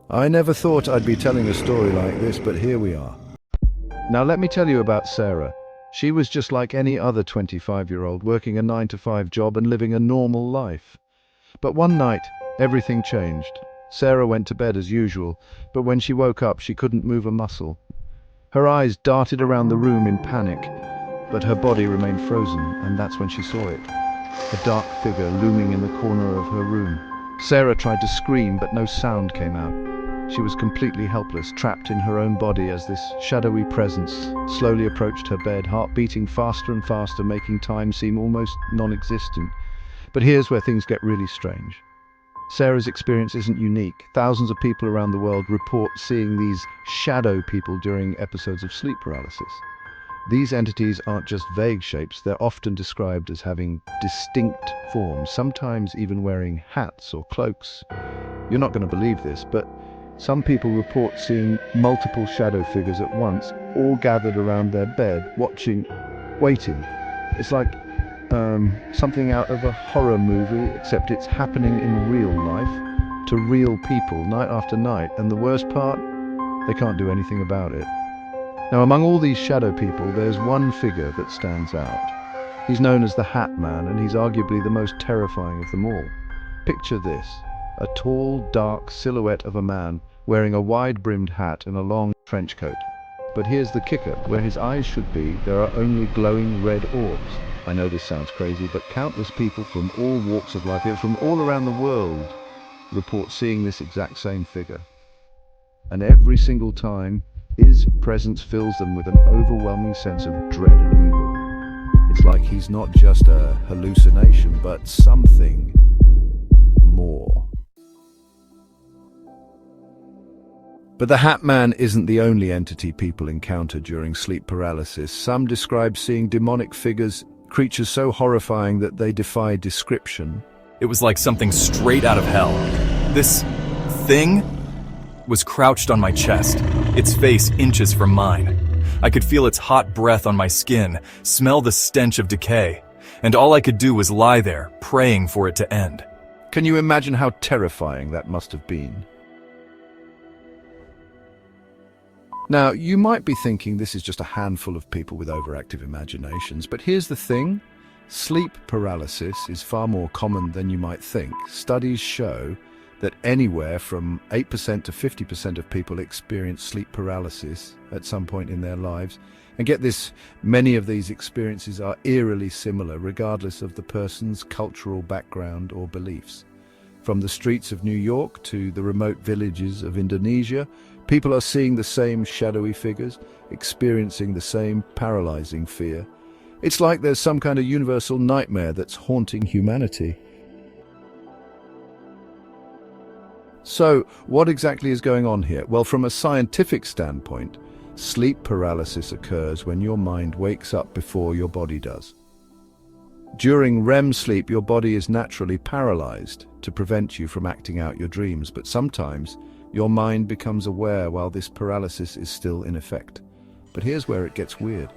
I never thought I'd be telling a story like this, but here we are. Now let me tell you about Sarah. She was just like any other 25-year-old, working a 9-to-5 job and living a normal life. But one night, everything changed. Sarah went to bed as usual, but when she woke up, she couldn't move a muscle. Her eyes darted around the room in panic, but her body remained frozen, and that's when she saw it. A dark figure looming in the corner of her room. Sarah tried to scream, but no sound came out. She was completely helpless, trapped in her own body as this shadowy presence slowly approached her bed, heart beating faster and faster, making time seem almost non-existent. But here's where things get really strange. Sarah's experience isn't unique. Thousands of people around the world report seeing these shadow people during episodes of sleep paralysis. These entities aren't just vague shapes, they're often described as having distinct forms, sometimes even wearing hats or cloaks. You're not going to believe this, but some people report seeing multiple shadow figures at once, all gathered around their bed, watching, waiting. It's like something out of a horror movie, except it's happening in real life, to real people, night after night, and the worst part, they can't do anything about it. Now, among all these shadow people, there's one figure that stands out. He's known as the Hatman, and he's arguably the most terrifying of them all. Picture this, a tall, dark silhouette of a man wearing a wide-brimmed hat and a long trench coat. But here's the kicker, where his eyes should be, there are only glowing red orbs. I know this sounds crazy, but countless people from all walks of life, from all around the world, report seeing this exact same figure. And every single time, his presence fills them with an overwhelming sense of dread and evil. It's like he's not just a hallucination, but something more. But the Hatman isn't the only entity people encounter during sleep paralysis. Some describe seeing demonic figures, creatures so horrifying that they defy description. It was like something straight out of hell. This thing was crouched on my chest, its face inches from mine. I could feel its hot breath on my skin, smell the stench of decay, and all I could do was lie there, praying for it to end. Can you imagine how terrifying that must have been? Now, you might be thinking this is just a handful of people with overactive imaginations, but here's the thing. Sleep paralysis is far more common than you might think. Studies show that anywhere from 8% to 50% of people experience sleep paralysis at some point in their lives. And get this, many of these experiences are eerily similar, regardless of the person's cultural background or beliefs. From the streets of New York to the remote villages of Indonesia, people are seeing the same shadowy figures, experiencing the same paralyzing fear. It's like there's some kind of universal nightmare that's haunting humanity. So, what exactly is going on here? Well, from a scientific standpoint, sleep paralysis occurs when your mind wakes up before your body does. During REM sleep, your body is naturally paralyzed to prevent you from acting out your dreams, but sometimes your mind becomes aware while this paralysis is still in effect. But here's where it gets weird.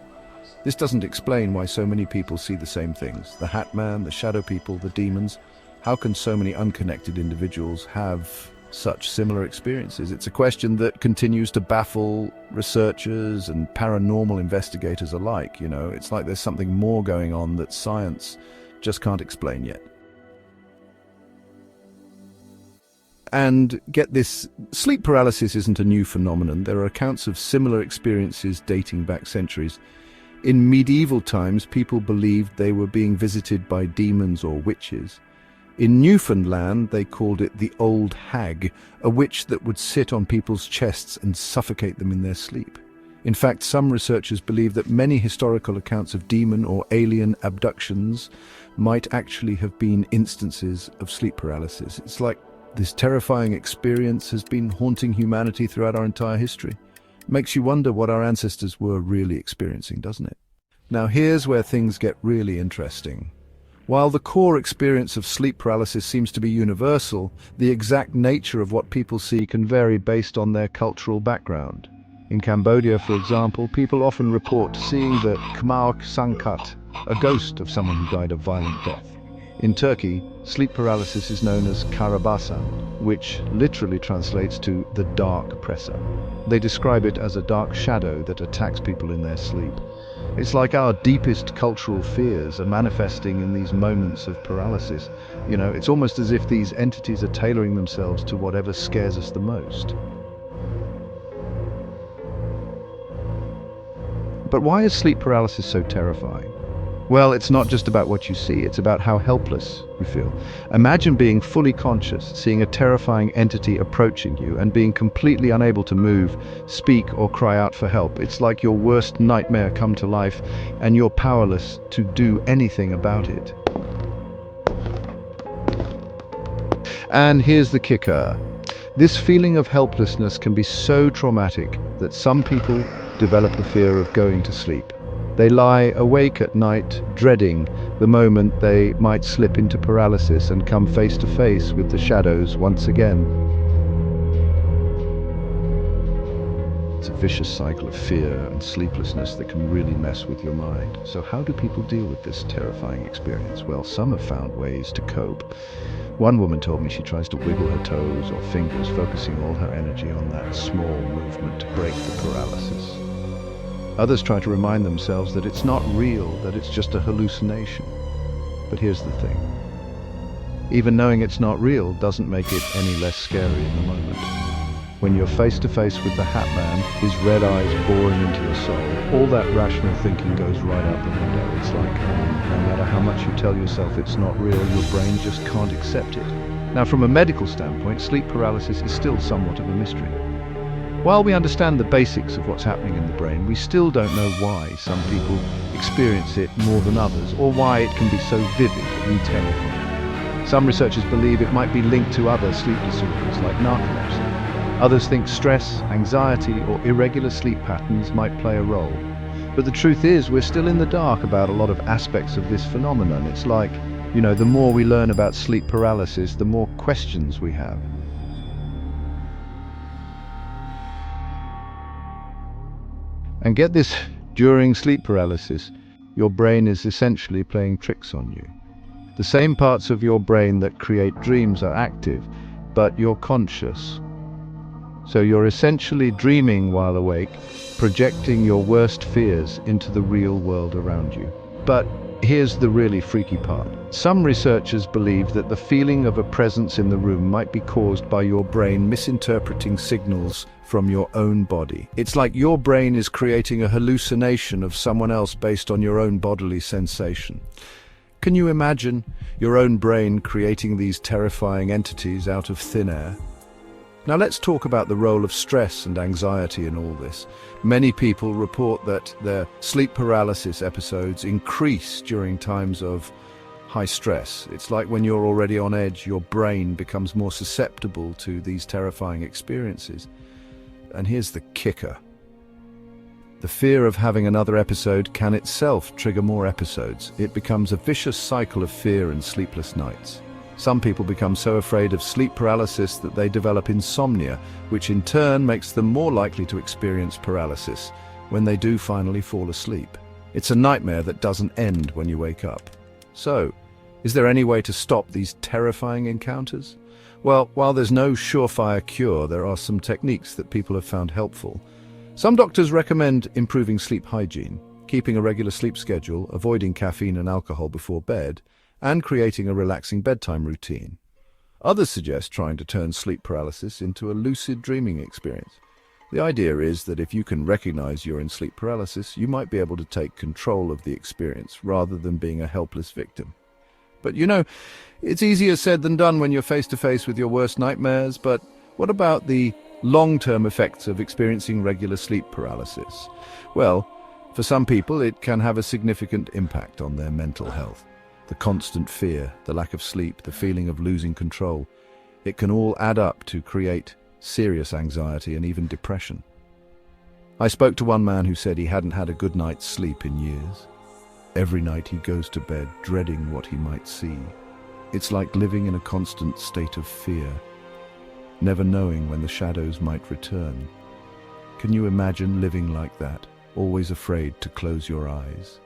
This doesn't explain why so many people see the same things. The Hatman, the shadow people, the demons. How can so many unconnected individuals have such similar experiences? It's a question that continues to baffle researchers and paranormal investigators alike. It's like there's something more going on that science just can't explain yet. And get this, sleep paralysis isn't a new phenomenon. There are accounts of similar experiences dating back centuries. In medieval times, people believed they were being visited by demons or witches. In Newfoundland, they called it the Old Hag, a witch that would sit on people's chests and suffocate them in their sleep. In fact, some researchers believe that many historical accounts of demon or alien abductions might actually have been instances of sleep paralysis. It's like this terrifying experience has been haunting humanity throughout our entire history. It makes you wonder what our ancestors were really experiencing, doesn't it? Now here's where things get really interesting. While the core experience of sleep paralysis seems to be universal, the exact nature of what people see can vary based on their cultural background. In Cambodia, for example, people often report seeing the Khmer Sangkat, a ghost of someone who died a violent death. In Turkey, sleep paralysis is known as karabasan, which literally translates to the dark oppressor. They describe it as a dark shadow that attacks people in their sleep. It's like our deepest cultural fears are manifesting in these moments of paralysis. It's almost as if these entities are tailoring themselves to whatever scares us the most. But why is sleep paralysis so terrifying? Well, it's not just about what you see, it's about how helpless you feel. Imagine being fully conscious, seeing a terrifying entity approaching you, and being completely unable to move, speak, or cry out for help. It's like your worst nightmare come to life, and you're powerless to do anything about it. And here's the kicker. This feeling of helplessness can be so traumatic that some people develop the fear of going to sleep. They lie awake at night, dreading the moment they might slip into paralysis and come face to face with the shadows once again. It's a vicious cycle of fear and sleeplessness that can really mess with your mind. So how do people deal with this terrifying experience? Well, some have found ways to cope. One woman told me she tries to wiggle her toes or fingers, focusing all her energy on that small movement to break the paralysis. Others try to remind themselves that it's not real, that it's just a hallucination. But here's the thing. Even knowing it's not real doesn't make it any less scary in the moment. When you're face to face with the Hatman, his red eyes boring into your soul, all that rational thinking goes right out the window. It's like, no matter how much you tell yourself it's not real, your brain just can't accept it. Now, from a medical standpoint, sleep paralysis is still somewhat of a mystery. While we understand the basics of what's happening in the brain, we still don't know why some people experience it more than others, or why it can be so vivid and terrifying. Some researchers believe it might be linked to other sleep disorders like narcolepsy. Others think stress, anxiety, or irregular sleep patterns might play a role. But the truth is, we're still in the dark about a lot of aspects of this phenomenon. It's like, the more we learn about sleep paralysis, the more questions we have. And get this, during sleep paralysis, your brain is essentially playing tricks on you. The same parts of your brain that create dreams are active, but you're conscious. So you're essentially dreaming while awake, projecting your worst fears into the real world around you. But here's the really freaky part. Some researchers believe that the feeling of a presence in the room might be caused by your brain misinterpreting signals from your own body. It's like your brain is creating a hallucination of someone else based on your own bodily sensation. Can you imagine your own brain creating these terrifying entities out of thin air? Now let's talk about the role of stress and anxiety in all this. Many people report that their sleep paralysis episodes increase during times of high stress. It's like when you're already on edge, your brain becomes more susceptible to these terrifying experiences. And here's the kicker. The fear of having another episode can itself trigger more episodes. It becomes a vicious cycle of fear and sleepless nights. Some people become so afraid of sleep paralysis that they develop insomnia, which in turn makes them more likely to experience paralysis when they do finally fall asleep. It's a nightmare that doesn't end when you wake up. So, is there any way to stop these terrifying encounters? Well, while there's no surefire cure, there are some techniques that people have found helpful. Some doctors recommend improving sleep hygiene, keeping a regular sleep schedule, avoiding caffeine and alcohol before bed, and creating a relaxing bedtime routine. Others suggest trying to turn sleep paralysis into a lucid dreaming experience. The idea is that if you can recognize you're in sleep paralysis, you might be able to take control of the experience rather than being a helpless victim. But it's easier said than done when you're face to face with your worst nightmares. But what about the long-term effects of experiencing regular sleep paralysis? Well, for some people, it can have a significant impact on their mental health. The constant fear, the lack of sleep, the feeling of losing control, it can all add up to create serious anxiety and even depression. I spoke to one man who said he hadn't had a good night's sleep in years. Every night he goes to bed dreading what he might see. It's like living in a constant state of fear, never knowing when the shadows might return. Can you imagine living like that, always afraid to close your eyes?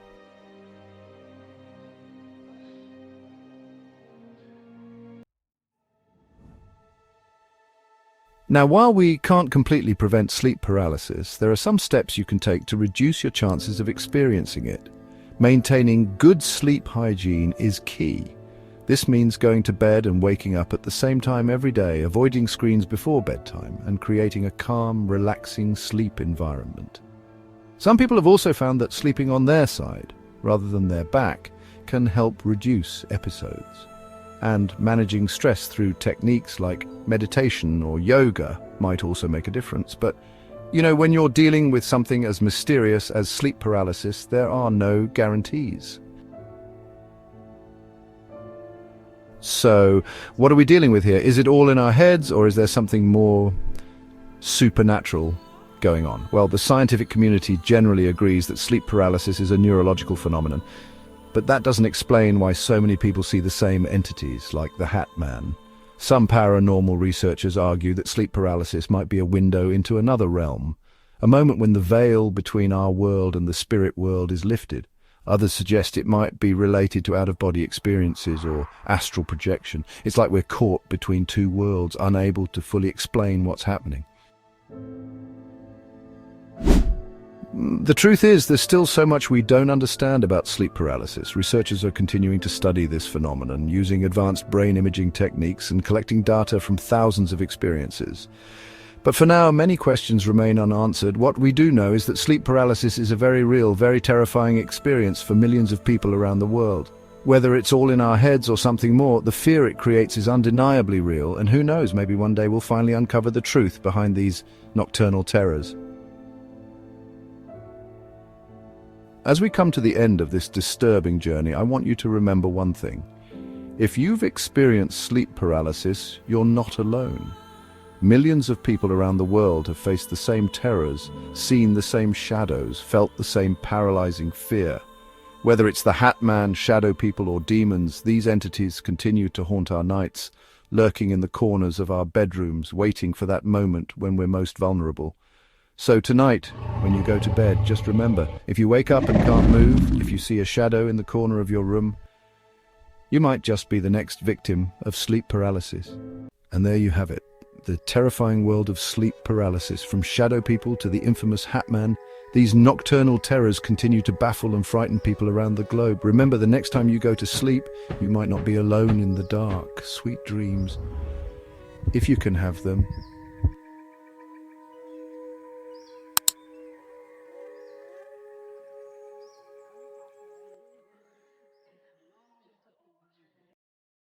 Now, while we can't completely prevent sleep paralysis, there are some steps you can take to reduce your chances of experiencing it. Maintaining good sleep hygiene is key. This means going to bed and waking up at the same time every day, avoiding screens before bedtime, and creating a calm, relaxing sleep environment. Some people have also found that sleeping on their side, rather than their back, can help reduce episodes. And managing stress through techniques like meditation or yoga might also make a difference. But, when you're dealing with something as mysterious as sleep paralysis, there are no guarantees. So, what are we dealing with here? Is it all in our heads, or is there something more supernatural going on? Well, the scientific community generally agrees that sleep paralysis is a neurological phenomenon, but that doesn't explain why so many people see the same entities, like the Hatman. Some paranormal researchers argue that sleep paralysis might be a window into another realm, a moment when the veil between our world and the spirit world is lifted. Others suggest it might be related to out-of-body experiences or astral projection. It's like we're caught between two worlds, unable to fully explain what's happening. The truth is, there's still so much we don't understand about sleep paralysis. Researchers are continuing to study this phenomenon, using advanced brain imaging techniques and collecting data from thousands of experiences. But for now, many questions remain unanswered. What we do know is that sleep paralysis is a very real, very terrifying experience for millions of people around the world. Whether it's all in our heads or something more, the fear it creates is undeniably real, and who knows, maybe one day we'll finally uncover the truth behind these nocturnal terrors. As we come to the end of this disturbing journey, I want you to remember one thing. If you've experienced sleep paralysis, you're not alone. Millions of people around the world have faced the same terrors, seen the same shadows, felt the same paralyzing fear. Whether it's the Hatman, shadow people, or demons, these entities continue to haunt our nights, lurking in the corners of our bedrooms, waiting for that moment when we're most vulnerable. So tonight, when you go to bed, just remember, if you wake up and can't move, if you see a shadow in the corner of your room, you might just be the next victim of sleep paralysis. And there you have it. The terrifying world of sleep paralysis, from shadow people to the infamous Hatman. These nocturnal terrors continue to baffle and frighten people around the globe. Remember, the next time you go to sleep, you might not be alone in the dark. Sweet dreams, if you can have them.